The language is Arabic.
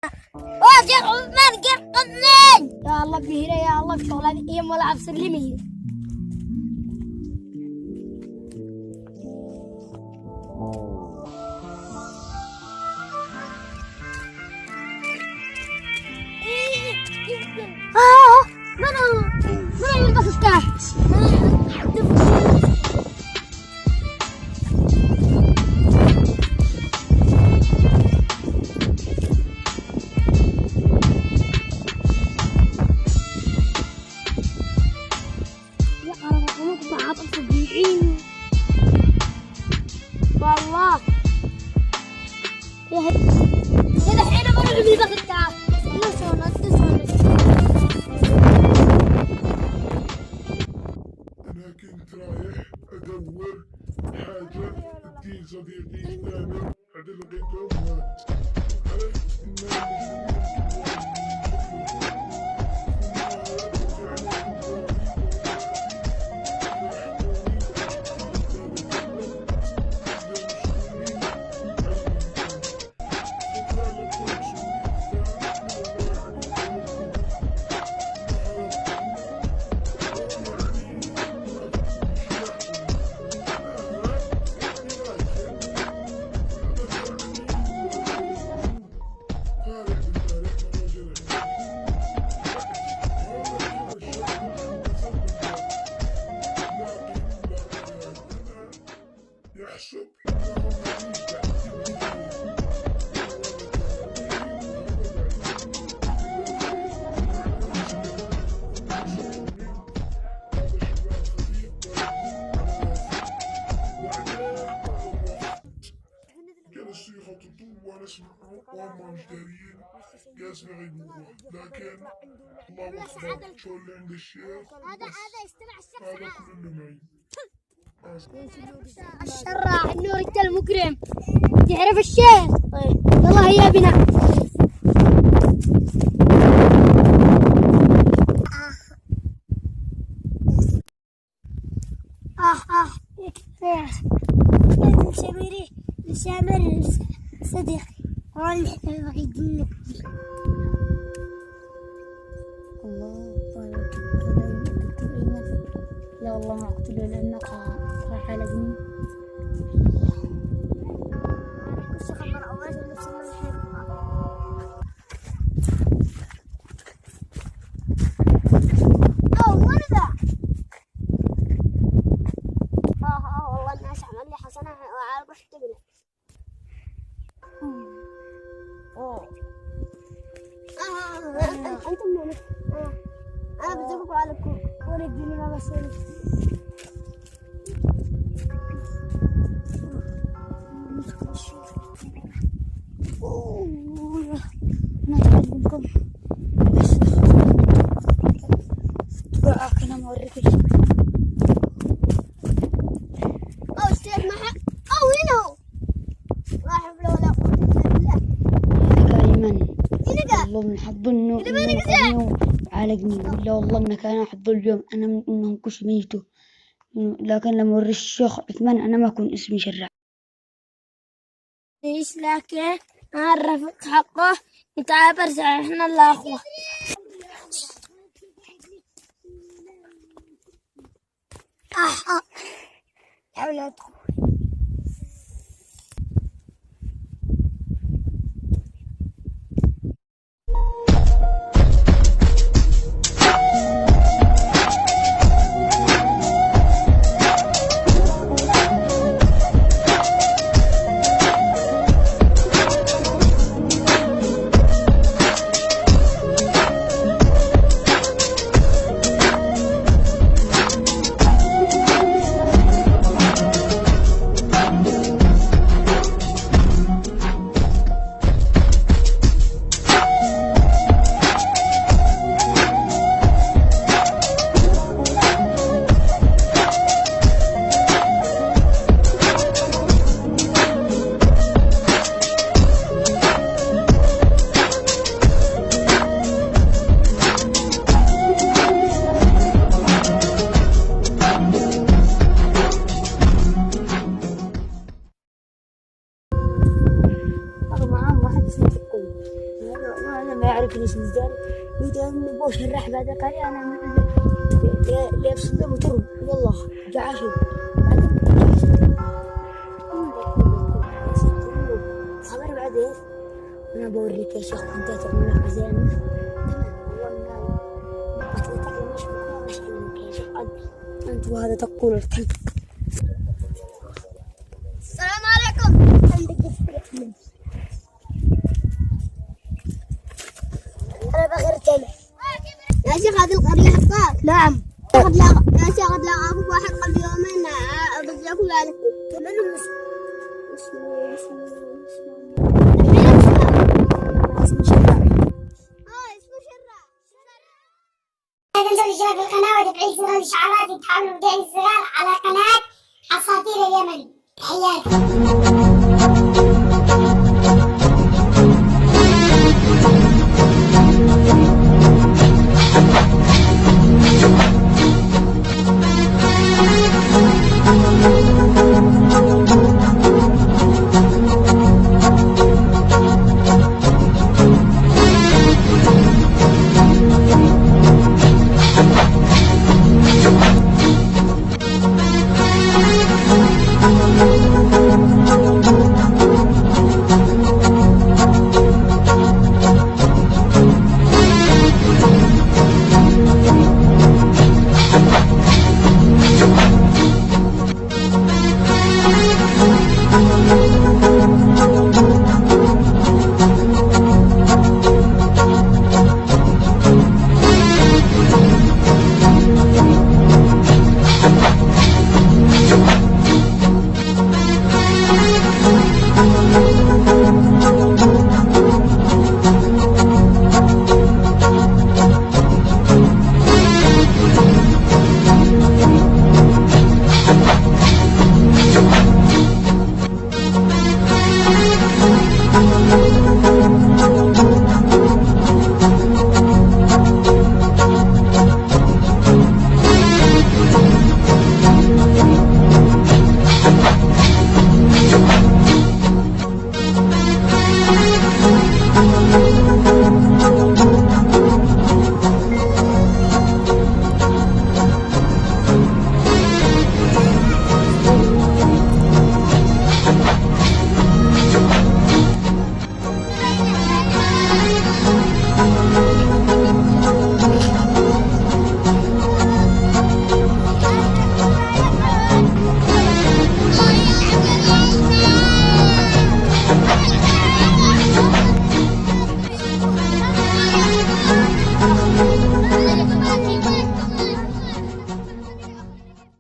واجر عثمان قرقنين يا الله بهيرة يا الله بشغلة ايام ولا ابصر لي مهيرة من اللي بفتح والله يا الحين مرة اللي بفتح أنا كنت رايح أدور حاجة تدي صديقي أنا هذا لقيته مات. عرفت إن يحسب جلس يخططوا وانا اسمعهم وهم مش دارين جالس بيغيبوها لكن الله اكبر شو اللي عند الشيخ هذا يستمع الشخص هذا كل اللي معي الشراع النور المكرم تعرف الشيخ والله يا بنا سميري سامر صديقي والله يدلك الله طيب دكتور ايمن لا والله ما اقتله لانك راح على ابني والله الناس عمل لي حسنة وعارف رحت له انتم مين؟ انا بجيبكم عليكم ورجلي ما بسوي انا اتعلمكم انا موريكم او اشتريت معها او هنا هو لا حول ولا قوة الا بالله ايمن والله من حظ انه عالجني ولا والله انك انا حظ اليوم انا من انهم كش ميتوا لكن لما وري الشيخ عثمان انا ما اكون اسمي شرع ليش لكن عرفت حقه يتعابر احنا الاخوة لا حول ولا قوة أنا ما يعرف ليش نزال يدعم بوش الرح بعد القرية أنا لابس له وترب والله جعاشي خبر بعدين أنا بوريك يا شيخ أنت تعمل لك زين تمام والله بتلتقي مش بكون مش علمك يا شيخ أنت وهذا تقول الكلب. السلام عليكم. أنا بغير جمع يا شيخ هذه القرية حقك. نعم يا شيخ قد لاقاك واحد قبل يومين بزيك ويالك منهم اسمه شراع. اسمه شراع. لا تنسوا الاشتراك في القناة وتفعيل زر الإشعارات وتحاولوا بدعم الصغار على قناة عصافير اليمن. تحياتي.